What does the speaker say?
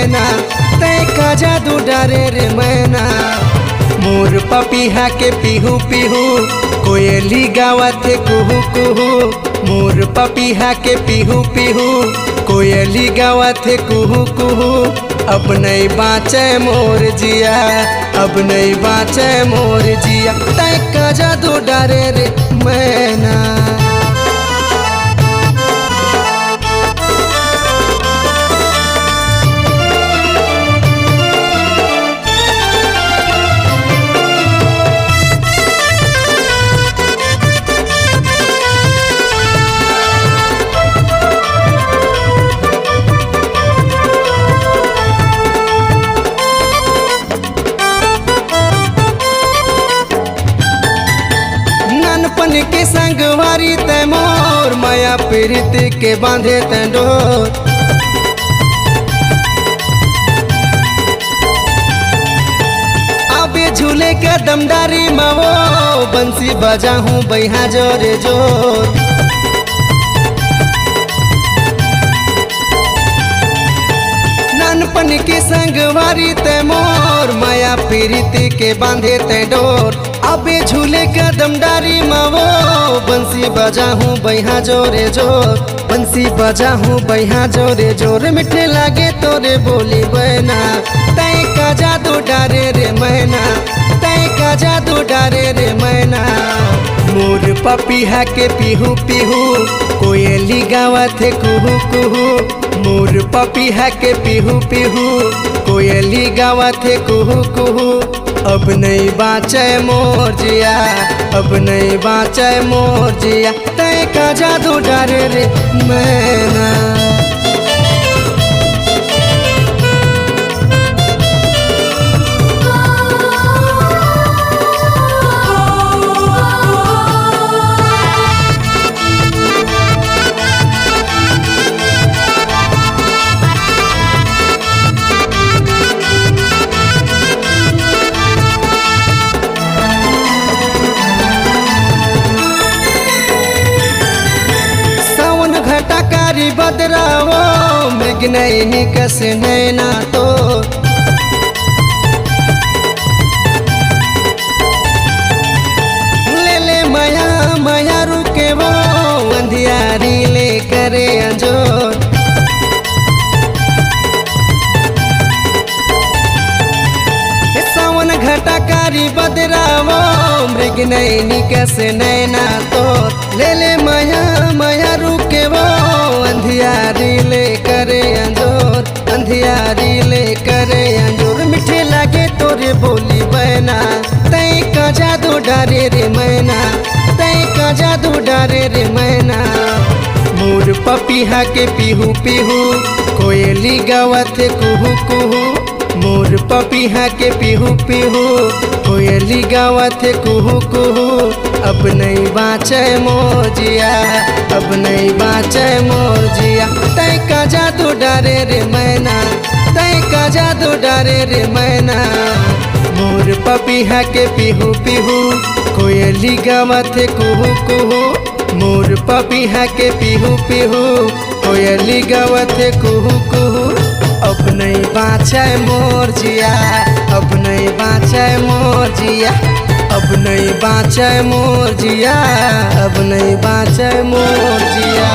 मैना तय का जादू डारे रे मैना। मोर पपीहा के पीहू पीहू कोयली गावत है कुहू कुहू। मोर पपीहा के पीहू पीहू कोयली गावत है कुहू कुहू। अब नहीं बाँचे मोर जिया, अब नहीं बाँचे मोर जिया तय का जादू डारे रे मैना। नानपन के संगवारी तै मोर माया पीड़ित के बांधे तै डोर। आबे झूले का दमदारी मावो बंसी बजा हूँ बैहा जोरे जोर। नानपन के संगवारी तै मोर माया पीड़ित के बांधे तै डोर। अबे झूले का दमदारी मावो बंसी बजा हूँ बैहा जोरे जोर। बंसी बजा हूँ बैहा जोरे जोर मिठे लागे तोरे बोली बहना तय का जादू डारे रे मैना, तय का जादू डारे रे मैना। मोर पपीहा के पीहू पीहू कोयली गावत है कुहू कुहू। मोर पपीहा के पीहू पीहू कोयली गावत है कुहू कुहू। अब नहीं बाँचे मोर जिया, अब नहीं बाँचे मोर जिया तय का जादू डारे रे मैना। बदरावो मृग नहीं कस नैना तो। ले ले माया माया रुके वो अंधियारी ले करे अंजोर। सावन घटाकारी बदरावो मृग नहीं कस नैना तो। ले ले माया माया रुके वो अंधियारी ले करे अंजोर, अंधियारी ले करे अंजोर। मिठे लागे तोरे बोली बहना तय का जादू डारे रे मैना, तय का जादू डारे रे मैना। मोर पपीहा के पीहू पीहू कोयली गावत है कुहू कुहू। मोर पपीहा के पीहू पीहू कोयली गावत है कुहू कुहू। अब नहीं बाँचे मोर जिया, अब नहीं बाँचे मोर जिया तय का जादू डारे रे मैना, तय का जादू डारे रे मैना। मोर पपीहा के पीहू पीहू कोयली गावत है कुहू कुहू। मोर पपीहा के पीहू पीहू कोयली गावत है कुहू कुहू। अब नहीं बाँचे मोर जिया, अब नहीं बाँचे मोर जिया, अब नहीं बाँचे मोर जिया, अब नहीं बाँचे मोर जिया।